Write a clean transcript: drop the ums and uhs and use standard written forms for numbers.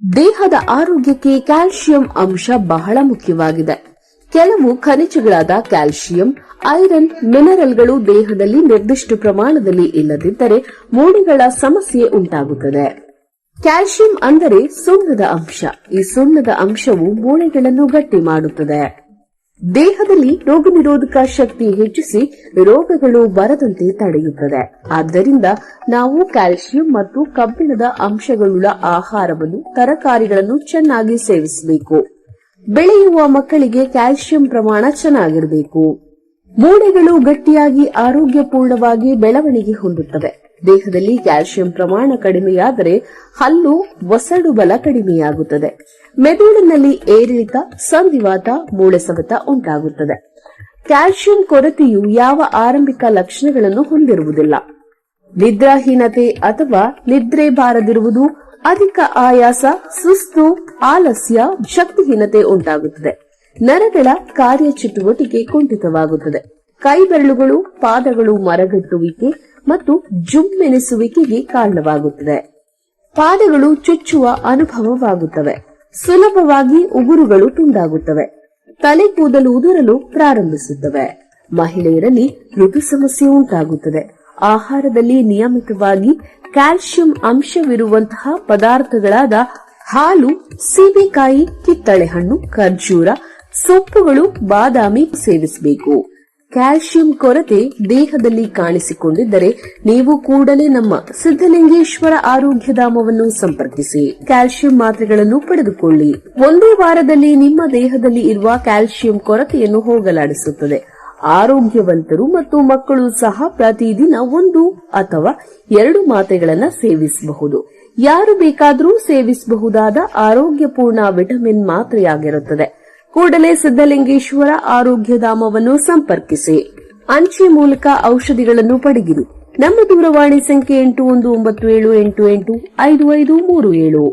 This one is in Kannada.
ದೇಹದ ಆರೋಗ್ಯಕ್ಕೆ ಕ್ಯಾಲ್ಸಿಯಂ ಅಂಶ ಬಹಳ ಮುಖ್ಯವಾಗಿದೆ. ಕೆಲವು ಖನಿಜಗಳಾದ ಕ್ಯಾಲ್ಸಿಯಂ, ಐರನ್, ಮಿನರಲ್ಗಳು ದೇಹದಲ್ಲಿ ನಿರ್ದಿಷ್ಟ ಪ್ರಮಾಣದಲ್ಲಿ ಇಲ್ಲದಿದ್ದರೆ ಮೂಳೆಗಳ ಸಮಸ್ಯೆ ಉಂಟಾಗುತ್ತದೆ. ಕ್ಯಾಲ್ಸಿಯಂ ಅಂದರೆ ಸುಣ್ಣದ ಅಂಶ. ಈ ಸುಣ್ಣದ ಅಂಶವು ಮೂಳೆಗಳನ್ನು ಗಟ್ಟಿ ಮಾಡುತ್ತದೆ. ದೇಹದಲ್ಲಿ ರೋಗ ನಿರೋಧಕ ಶಕ್ತಿ ಹೆಚ್ಚಿಸಿ ರೋಗಗಳು ಬರದಂತೆ ತಡೆಯುತ್ತದೆ. ಆದ್ದರಿಂದ ನಾವು ಕ್ಯಾಲ್ಸಿಯಂ ಮತ್ತು ಕಬ್ಬಿಣದ ಅಂಶಗಳುಳ್ಳ ಆಹಾರವನ್ನು, ತರಕಾರಿಗಳನ್ನು ಚೆನ್ನಾಗಿ ಸೇವಿಸಬೇಕು. ಬೆಳೆಯುವ ಮಕ್ಕಳಿಗೆ ಕ್ಯಾಲ್ಸಿಯಂ ಪ್ರಮಾಣ ಚೆನ್ನಾಗಿರಬೇಕು. ಮೂಳೆಗಳು ಗಟ್ಟಿಯಾಗಿ ಆರೋಗ್ಯಪೂರ್ಣವಾಗಿ ಬೆಳವಣಿಗೆ ಹೊಂದುತ್ತವೆ. ದೇಹದಲ್ಲಿ ಕ್ಯಾಲ್ಸಿಯಂ ಪ್ರಮಾಣ ಕಡಿಮೆಯಾದರೆ ಹಲ್ಲು, ಒಸಡು ಬಲ ಕಡಿಮೆಯಾಗುತ್ತದೆ. ಮೆದುಳಿನಲ್ಲಿ ಏರಿಳಿತ, ಸಂಧಿವಾತ, ಮೂಳೆ ಸವೆತ ಉಂಟಾಗುತ್ತದೆ. ಕ್ಯಾಲ್ಸಿಯಂ ಕೊರತೆಯು ಯಾವ ಆರಂಭಿಕ ಲಕ್ಷಣಗಳನ್ನು ಹೊಂದಿರುವುದಿಲ್ಲ. ನಿದ್ರಾಹೀನತೆ ಅಥವಾ ನಿದ್ರೆ ಬಾರದಿರುವುದು, ಅಧಿಕ ಆಯಾಸ, ಸುಸ್ತು, ಆಲಸ್ಯ, ಶಕ್ತಿಹೀನತೆ ಉಂಟಾಗುತ್ತದೆ. ನರಗಳ ಕಾರ್ಯಚಟುವಟಿಕೆ ಕುಂಠಿತವಾಗುತ್ತದೆ. ಕೈಬೆರಳುಗಳು, ಪಾದಗಳು ಮರಗಟ್ಟುವಿಕೆ ಮತ್ತು ಜುಮ್ಮೆನಿಸುವಿಕೆಗೆ ಕಾರಣವಾಗುತ್ತದೆ. ಪಾದಗಳು ಚುಚ್ಚುವ ಅನುಭವವಾಗುತ್ತವೆ. ಸುಲಭವಾಗಿ ಉಗುರುಗಳು ತುಂಡಾಗುತ್ತವೆ. ತಲೆ ಕೂದಲು ಉದುರಲು ಪ್ರಾರಂಭಿಸುತ್ತವೆ. ಮಹಿಳೆಯರಲ್ಲಿ ಋತು ಸಮಸ್ಯೆ ಉಂಟಾಗುತ್ತದೆ. ಆಹಾರದಲ್ಲಿ ನಿಯಮಿತವಾಗಿ ಕ್ಯಾಲ್ಸಿಯಂ ಅಂಶವಿರುವಂತಹ ಪದಾರ್ಥಗಳಾದ ಹಾಲು, ಸೀಬೆಕಾಯಿ, ಕಿತ್ತಳೆ ಹಣ್ಣು, ಖರ್ಜೂರ, ಸೊಪ್ಪುಗಳು, ಬಾದಾಮಿ ಸೇವಿಸಬೇಕು. ಕ್ಯಾಲ್ಸಿಯಂ ಕೊರತೆ ದೇಹದಲ್ಲಿ ಕಾಣಿಸಿಕೊಂಡಿದ್ದರೆ ನೀವು ಕೂಡಲೇ ನಮ್ಮ ಸಿದ್ದಲಿಂಗೇಶ್ವರ ಆರೋಗ್ಯಧಾಮವನ್ನು ಸಂಪರ್ಕಿಸಿ ಕ್ಯಾಲ್ಸಿಯಂ ಮಾತ್ರೆಗಳನ್ನು ಪಡೆದುಕೊಳ್ಳಿ. ಒಂದೇ ವಾರದಲ್ಲಿ ನಿಮ್ಮ ದೇಹದಲ್ಲಿ ಇರುವ ಕ್ಯಾಲ್ಸಿಯಂ ಕೊರತೆಯನ್ನು ಹೋಗಲಾಡಿಸುತ್ತದೆ. ಆರೋಗ್ಯವಂತರು ಮತ್ತು ಮಕ್ಕಳು ಸಹ ಪ್ರತಿದಿನ 1 ಅಥವಾ 2 ಮಾತ್ರೆಗಳನ್ನು ಸೇವಿಸಬಹುದು. ಯಾರು ಬೇಕಾದರೂ ಸೇವಿಸಬಹುದಾದ ಆರೋಗ್ಯಪೂರ್ಣ ವಿಟಮಿನ್ ಮಾತ್ರೆಯಾಗಿರುತ್ತದೆ. ಕೂಡಲೇ ಸಿದ್ದಲಿಂಗೇಶ್ವರ ಆರೋಗ್ಯಧಾಮವನ್ನು ಸಂಪರ್ಕಿಸಿ. ಅಂಚೆ ಮೂಲಕ ಔಷಧಿಗಳನ್ನು ಪಡೆಯಿರಿ. ನಮ್ಮ ದೂರವಾಣಿ ಸಂಖ್ಯೆ 8197885537.